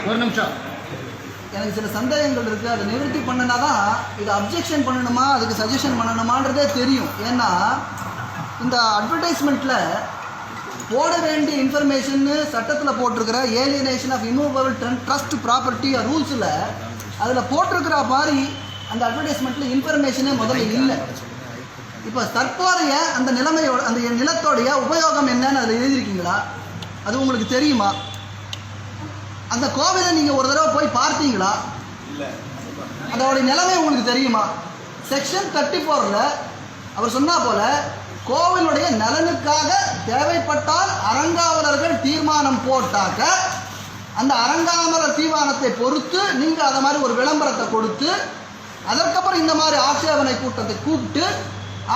ஒரு நிமிஷம். எனக்கு சில சந்தேகங்கள் இருக்குது. அதை நிவர்த்தி பண்ணினா தான் இது அப்ஜெக்ஷன் பண்ணணுமா அதுக்கு சஜஷன் பண்ணணுமான்றதே தெரியும். ஏன்னா இந்த அட்வர்டைஸ்மெண்ட்டில் போட வேண்டிய இன்ஃபர்மேஷன் சட்டத்தில் போட்டிருக்கிற alienation of immovable trust property ரூல்ஸில் அதில் போட்டிருக்கிற மாதிரி அந்த அட்வர்டைஸ்மெண்ட்டில் இன்ஃபர்மேஷனே முதல்ல இல்லை. இப்போ தற்போதைய அந்த நிலைமையோட அந்த நிலத்தோடைய உபயோகம் என்னன்னு அதில் எழுதியிருக்கீங்களா? அது உங்களுக்கு தெரியுமா? அந்த கோவிலை நீங்கள் ஒரு தடவை போய் பார்த்தீங்களா? அதோடைய நிலைமை உங்களுக்கு தெரியுமா? செக்ஷன் 34ல் அவர் சொன்னா போல கோவிலுடைய நலனுக்காக தேவைப்பட்டால் அறங்காவலர்கள் தீர்மானம் போட்டாக்க அந்த அறங்காவலர் தீர்மானத்தை பொறுத்து நீங்கள் அதை மாதிரி ஒரு விளம்பரத்தை கொடுத்து அதற்கப்புறம் இந்த மாதிரி ஆட்சேபனை கூட்டத்தை கூப்பிட்டு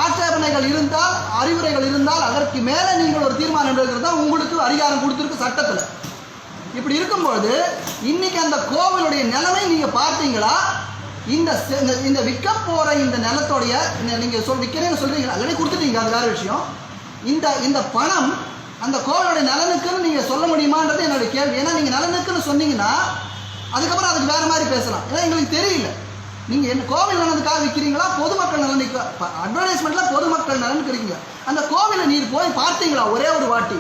ஆட்சேபனைகள் இருந்தால் அறிவுரைகள் இருந்தால் அதற்கு மேலே நீங்கள் ஒரு தீர்மானம் எடுக்கிறதா உங்களுக்கு அதிகாரம் கொடுத்துருக்கு சட்டத்தில். இப்படி இருக்கும்பொழுது இன்னைக்கு அந்த கோவிலுடைய நிலைமை நீங்கள் பார்த்தீங்களா? இந்த விற்க போகிற இந்த நிலத்தோடைய நீங்கள் விற்கிறேன்னு சொல்கிறீங்களா? அதே கொடுத்துட்டீங்க, அது வேறு விஷயம். இந்த பணம் அந்த கோவிலுடைய நலனுக்குன்னு நீங்கள் சொல்ல முடியுமான்றது என்னுடைய கேள்வி. ஏன்னா நீங்கள் நலனுக்குன்னு சொன்னீங்கன்னா அதுக்கப்புறம் அதுக்கு வேறு மாதிரி பேசலாம். ஏன்னா எங்களுக்கு தெரியல நீங்கள் என்ன கோவில் நலனுக்காக விற்கிறீங்களா பொதுமக்கள் நலனுக்கு? அட்வர்டைஸ்மெண்ட்டில் பொதுமக்கள் நலனுக்கு இருக்கீங்க. அந்த கோவிலை நீர் போய் பார்த்தீங்களா ஒரே ஒரு வாட்டி?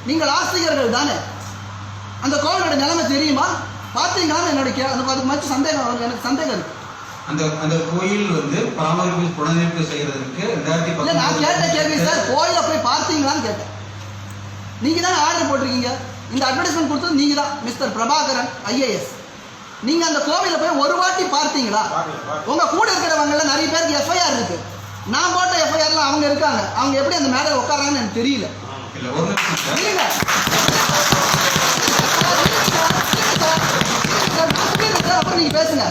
நீங்கள் ஆசிரியர்கள் தானே, அந்த கோவிலோட நிலைமை தெரியுமா? பார்த்தீங்களான்னு என்னுடைய அதுக்கு மற்ற சந்தேகம் எனக்கு சந்தேகம் இருக்கு. அந்த கோயில் வந்து பராமரிப்பு புனரமைப்பு செய்யறதுக்கு இல்லை, நான் கேட்ட கேள்வி சார் கோயிலை போய் பார்த்தீங்களான்னு கேட்டேன். நீங்கள் தானே ஆர்டர் போட்டிருக்கீங்க. இந்த அட்வர்டைஸ்மெண்ட் கொடுத்தது நீங்கள் தான், மிஸ்டர் பிரபாகரன் IAS. நீங்கள் அந்த கோவிலை போய் ஒரு வாட்டி பார்த்தீங்களா? உங்கள் கூட இருக்கிறவங்கள நிறைய பேருக்கு எஃப்ஐஆர் இருக்கு. நான் போட்ட எஃப்ஐஆர்ல அவங்க இருக்காங்க. அவங்க எப்படி அந்த மேடையில் உட்காராங்கன்னு எனக்கு தெரியல. அப்புறம் நீங்க பேசுங்க.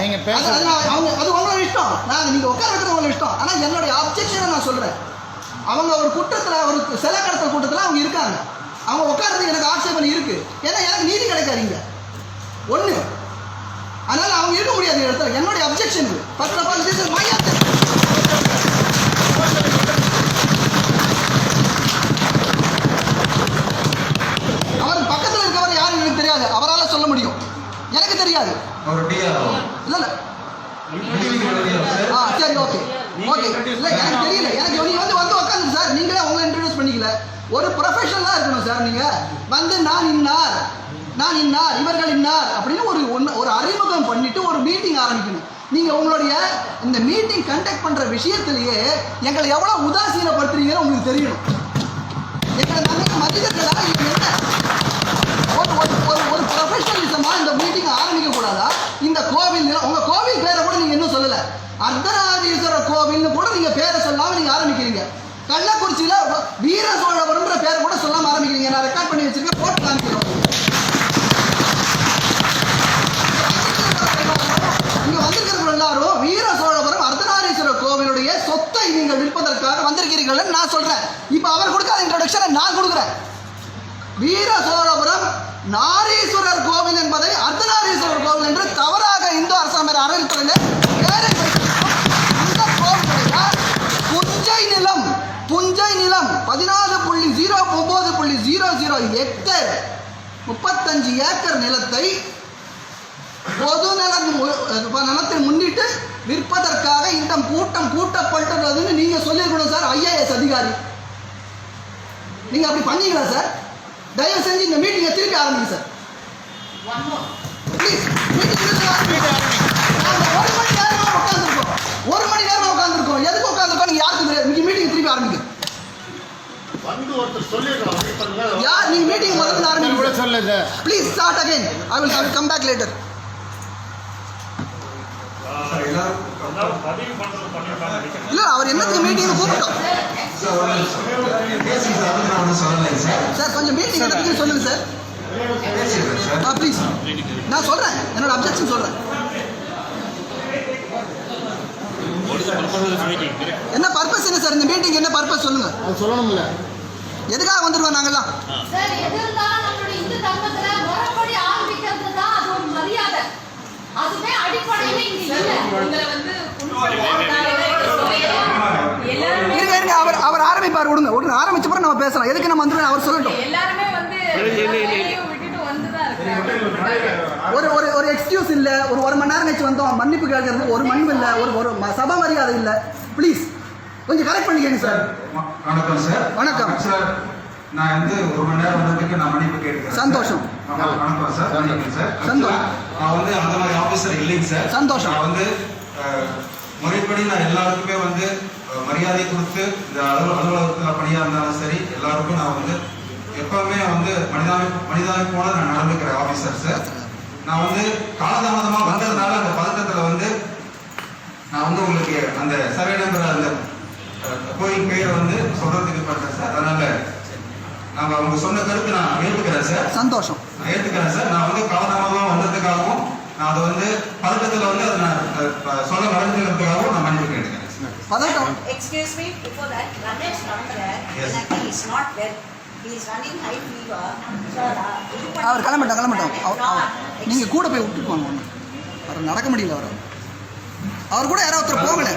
அது உங்களோட இஷ்டம். நீங்க உட்கார வைக்கிறது உங்களோட இஷ்டம். ஆனா என்னுடைய அப்ஜெக்ஷனை நான் சொல்றேன். அவங்க ஒரு கூட்டத்தில் ஒரு சில கடத்தல் கூட்டத்தில் அவங்க இருக்காங்க. அவங்க உட்கார்றதுக்கு எனக்கு ஆட்சேபனை இருக்கு. ஏன்னா எனக்கு நீதி கிடைக்காதீங்க ஒண்ணு. அதனால அவங்க இருக்க முடியாது இடத்துல. என்னுடைய அப்ஜெக்ஷன் அவர் பக்கத்தில் இருக்கவர் யாரும் எனக்கு தெரியாது. அவரால் சொல்ல முடியும், எனக்கு தெரியாது. இல்ல இல்ல சரி ஓகே ஓகே. இல்லை எனக்கு தெரியல. எனக்கு நீங்க வந்து உட்காந்து சார் நீங்களே உங்களை இன்ட்ரடியூஸ் பண்ணிக்கல. ஒரு ப்ரொஃபஷனலாக இருக்கணும் சார். நீங்கள் வந்து நான் இன்னார் இவர்கள் இன்னார் அப்படின்னு ஒரு அறிமுகம் பண்ணிட்டு ஒரு மீட்டிங் ஆரம்பிக்கணும். நீங்கள் உங்களுடைய இந்த மீட்டிங் கண்டக்ட் பண்ணுற விஷயத்திலேயே எங்களை எவ்வளோ உதாசீனப்படுத்துறீங்கன்னு உங்களுக்கு தெரியணும். எங்களை நாங்கள் மதிக்கிறதா என்ன ஒரு ப்ரொஃபஷனலிசமாக இந்த மீட்டிங் ஆரம்பிக்க கூடாதா? இந்த கோவில் உங்கள் கோவில் பேரை கூட நீங்கள் இன்னும் சொல்லலை. அர்த்தநாதீஸ்வரர் கோவில்னு கூட நீங்கள் பேரை சொல்லாமல் நீங்கள் ஆரம்பிக்கிறீங்க. கள்ளக்குறிச்சியில் வீர சோழபுரம்ன்ற பேரை கூட சொல்லாமல் ஆரம்பிக்கிறீங்க. நான் ரெக்கார்ட் பண்ணி வச்சிருக்கேன், போட்டு காமிக்கிறோம். இங்க வந்திருக்கிற எல்லாரும் வீர சோழபுரம் அர்த்தநாரீஸ்வரர் கோவிலுடைய சொத்தை நீங்கள் விற்பதற்காக வந்திருக்கிறீர்கள் நான் சொல்றேன். இப்ப அவர் கொடுக்காத இன்ட்ரோடக்ஷனை நான் கொடுக்குறேன். வீர சோழபுரம் நாரீஸ்வரர் கோவில் என்பதை அர்த்தநாரீஸ்வரர் கோவில் என்று தவறாக இந்து அரசாங்க அறநிலைத்துறையில அந்த கோவிலுடைய புஞ்சை நிலம் 14.09.00 ஹெக்டேர் 35 ஏக்கர் நிலத்தை பொது நலத்தை முன்னிட்டு விற்பதற்காக இந்த கூட்டம் கூட்டப்பட்டுள்ளதுன்னு நீங்க சொல்லிருக்கணும் சார். IAS அதிகாரி நீங்க அப்படி பண்ணீங்களா சார்? தயவு செஞ்சு இந்த மீட்டிங்கை திருப்பி ஆரம்பிங்க சார். ப்ளீஸ் ஒரு மணி நேரமா உட்காந்துருக்கோம். எதுக்கு உட்காந்துருக்கோம் நீங்க யாருக்கு தெரியாது. மீட்டிங் திருப்பி ஆரம்பிங்க. யார் நீங்க மீட்டிங் முதல்ல ஆரம்பிங்க சொல்லுங்க. Please start again. I will come back later. இல்ல அவர் என்னத்துக்கு மீட்டிங் கூப்பிட்டோம் சார்? கொஞ்சம் மீட்டிங் நடத்தி சொல்லுங்க சார். ப்ளீஸ் நான் சொல்றேன், என்னோட அப்ஜெக்ஷன் சொல்றேன். என்ன பர்பஸ் என்ன சார் இந்த மீட்டிங்? என்ன பர்பஸ் சொல்லுங்க. அது சொல்லணும்ல. எதுக்காக வந்துருவோம் நாங்கெல்லாம்? சார் எது இருந்தாலும் நம்மளுடைய இந்து தர்மத்துல முறைப்படி ஆரம்பிக்கிறது தான் அது ஒரு மரியாதை. அதுவே அடிப்படையில இங்க இல்ல. உங்களை வந்து இருங்க அவர் ஆரம்பிப்பார். விடுங்க ஆரம்பிச்ச அப்புறம் நம்ம பேசலாம். எதுக்கு நம்ம வந்துருவோம் அவர் சொல்லட்டும். எல்லாருமே வந்து விட்டுட்டு வந்துதான் ஒரு ஒரு ஒரு எக்ஸ்கியூஸ் இல்லை, ஒரு மணி நேரம் கழிச்சு வந்தோம் மன்னிப்பு கேட்கறது ஒரு மண்ணும் இல்லை, ஒரு சபா மரியாதை இல்லை. ப்ளீஸ் கொஞ்சம் கரெக்ட் பண்ணிக்கங்க சார். வணக்கம் சார். வணக்கம் சார். நான் வந்து ஒரு மணி நேரம் வந்ததுக்கு நான் மன்னிப்பு கேட்கிறேன். சந்தோஷம். வணக்கம் சார். வணக்கம் சார். சந்தோஷம். நான் வந்து அந்த மாதிரி ஆஃபீஸர் இல்லைங்க சார். சந்தோஷம். நான் வந்து முறைப்படி நான் எல்லாருக்குமே வந்து மரியாதை கொடுத்து இந்த அலுவலகத்தில் பணியாக இருந்தாலும் சரி எல்லாருக்கும் நான் வந்து எப்பவுமே வந்து மனிதாபிப்போட நான் நடந்துக்கிற ஆஃபீஸர் சார். நான் வந்து காலதாமதமாக வந்ததுனால அந்த பதட்டத்தில் வந்து நான் வந்து உங்களுக்கு அந்த சர்வே நம்பர் அந்த கோயில் பெயரை வந்து சொல்றதுக்கு பண்றேன் சார். அதனால நாங்கள் அவங்க சொன்ன கருத்து நான் ஏற்றுக்கிறேன் சார். சந்தோஷம். நான் ஏற்றுக்கிறேன் சார். நான் வந்து காலதாமதமாக வந்ததுக்காகவும் நான் அதை வந்து பதட்டத்தில் வந்து அதை நான் சொல்ல மறந்துக்கிறதுக்காகவும் நான் மன்னிப்பு கேட்டுக்கிறேன். பதட்டம். Excuse me, before that, Ramesh Ramkar, Yes. he is not well. He is running high fever. அவர் கிளம்பட்டோம். நீங்கள் கூட போய் விட்டுட்டு வாங்க. அவர் நடக்க முடியல. அவர் கூட யாராவது ஒருத்தர் போகல.